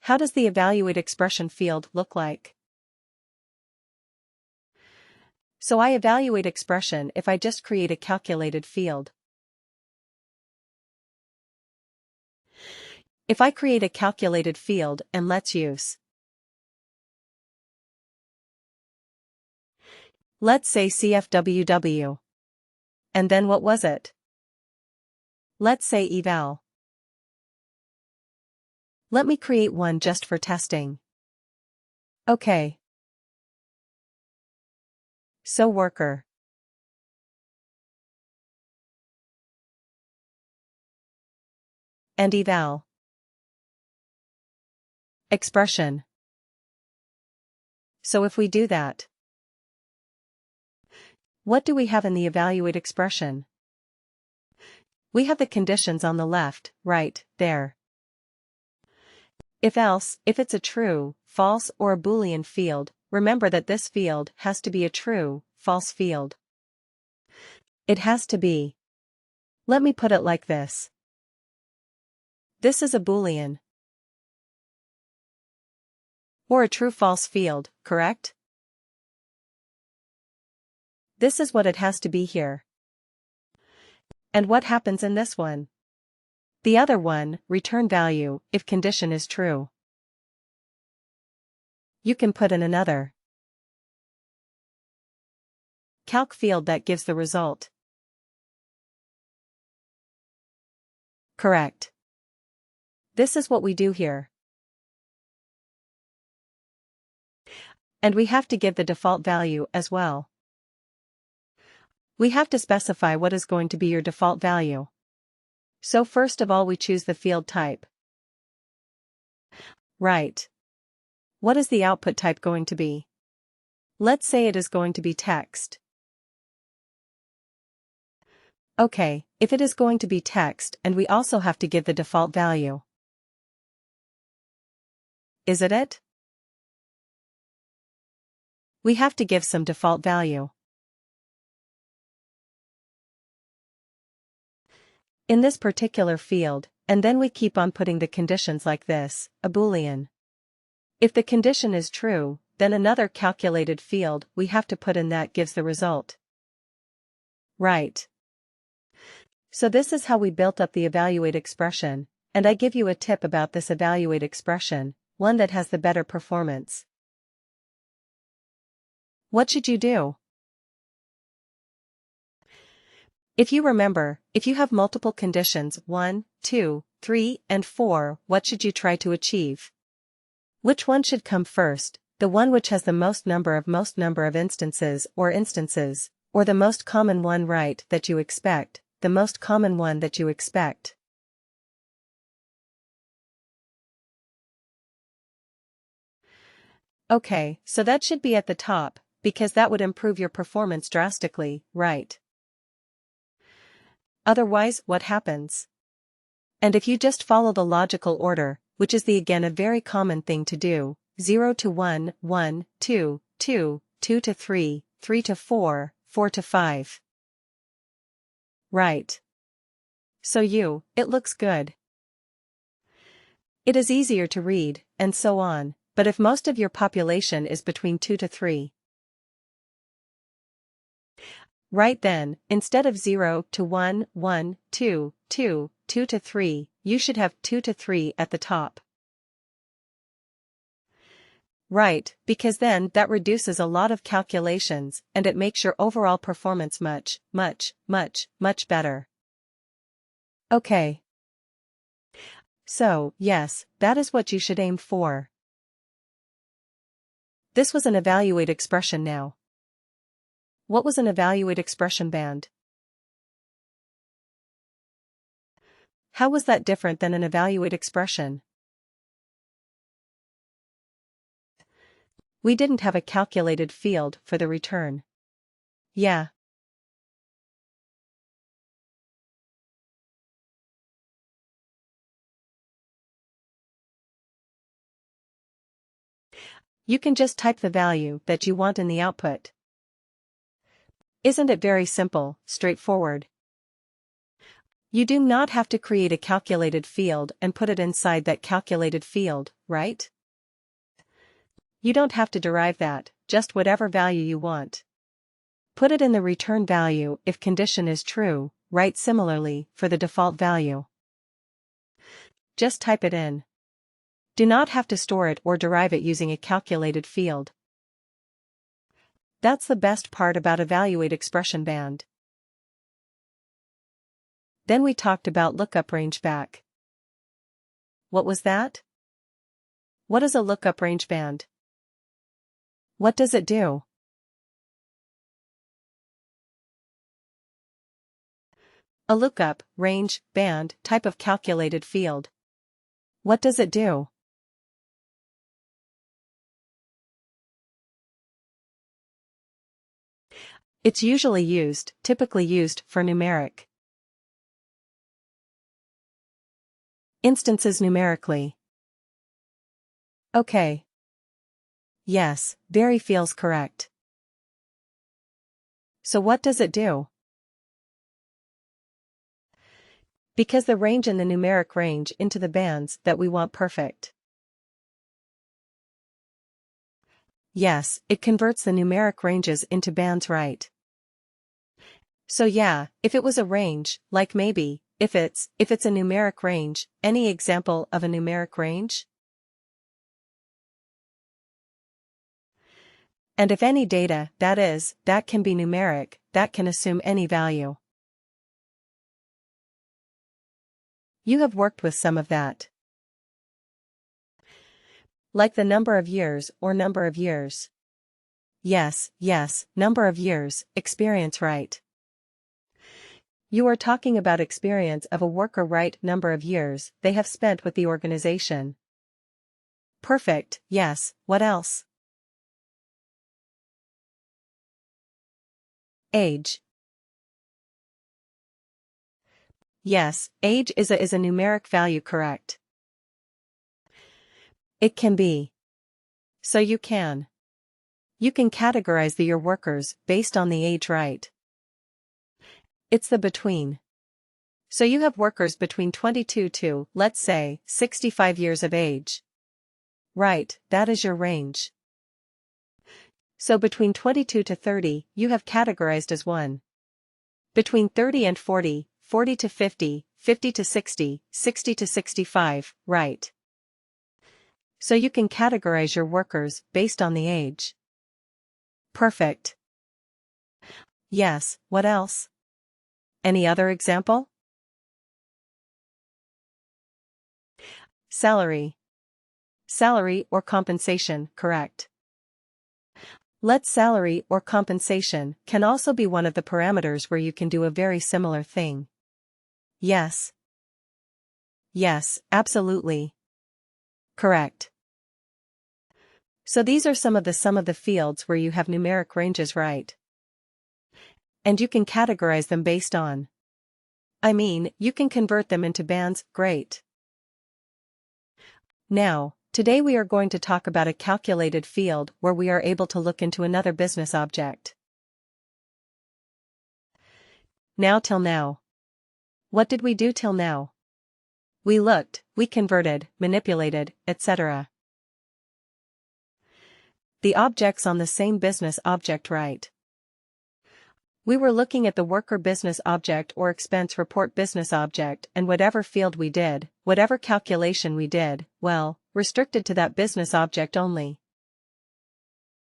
How does the evaluate expression field look like? So I evaluate expression if I just create a calculated field. If I create a calculated field and let's use, let's say CFWW. And then what was it? Let's say eval. Let me create one just for testing. Okay. So worker. And eval. Expression. So if we do that, what do we have in the evaluate expression? We have the conditions on the left, right, there. If else, if it's a true, false or a Boolean field, remember that this field has to be a true, false field. It has to be. Let me put it like this. This is a Boolean. Or a true-false field, correct? This is what it has to be here. And what happens in this one? The other one, return value, if condition is true. You can put in another calc field that gives the result. Correct. This is what we do here. And we have to give the default value as well. We have to specify what is going to be your default value. So first of all we choose the field type. Right. What is the output type going to be? Let's say it is going to be text. Okay, if it is going to be text and we also have to give the default value. Is it? We have to give some default value. In this particular field, and then we keep on putting the conditions like this, a Boolean. If the condition is true, then another calculated field we have to put in that gives the result. Right. So this is how we built up the evaluate expression, and I give you a tip about this evaluate expression, one that has the better performance. What should you do? If you remember, if you have multiple conditions 1, 2, 3, and 4, what should you try to achieve? Which one should come first, the one which has the most number of instances, or the most common one right that you expect, the most common one that you expect? Okay, so that should be at the top, because that would improve your performance drastically, right? Otherwise, what happens? And if you just follow the logical order, which is again a very common thing to do, 0 to 1, 1, 2, 2, 2 to 3, 3 to 4, 4 to 5. Right. So it looks good. It is easier to read, and so on, but if most of your population is between 2 to 3. Right then, instead of 0 to 1, 1, 2, 2, 2 to 3, you should have 2 to 3 at the top. Right, because then that reduces a lot of calculations and it makes your overall performance much, much, much, much better. Okay. So, yes, that is what you should aim for. This was an evaluate expression now. What was an evaluate expression band? How was that different than an evaluate expression? We didn't have a calculated field for the return. Yeah. You can just type the value that you want in the output. Isn't it very simple, straightforward? You do not have to create a calculated field and put it inside that calculated field, right? You don't have to derive that, just whatever value you want. Put it in the return value if condition is true, right? Similarly, for the default value. Just type it in. Do not have to store it or derive it using a calculated field. That's the best part about evaluate expression band. Then we talked about lookup range back. What was that? What is a lookup range band? What does it do? A lookup, range, band, type of calculated field. What does it do? It's typically used for numeric instances numerically. Okay. Yes, very feels correct. So what does it do? Because the range in the numeric range into the bands that we want perfect. Yes, it converts the numeric ranges into bands, right? So yeah, if it was a range, like maybe, if it's a numeric range, any example of a numeric range? And if any data, that can be numeric, that can assume any value. You have worked with some of that. Like the number of years or number of years. Yes, number of years, experience, right? You are talking about experience of a worker, right? Number of years they have spent with the organization. Perfect, yes, what else? Age. Yes, age is a numeric value, correct? It can be. So you can categorize your workers based on the age, right? It's the between. So you have workers between 22 to, let's say, 65 years of age. Right, that is your range. So between 22 to 30, you have categorized as 1. Between 30 and 40, 40 to 50, 50 to 60, 60 to 65, right? So you can categorize your workers based on the age. Perfect. Yes, what else? Any other example? Salary. Salary or compensation, correct? Let salary or compensation can also be one of the parameters where you can do a very similar thing. Yes. Yes, absolutely. Correct. So these are some of the fields where you have numeric ranges, right? And you can categorize them based on. You can convert them into bands, great. Now, today we are going to talk about a calculated field where we are able to look into another business object. Now till now. What did we do till now? We looked, we converted, manipulated, etc. The objects on the same business object, right? We were looking at the worker business object or expense report business object, and whatever field we did, whatever calculation we did, well, restricted to that business object only.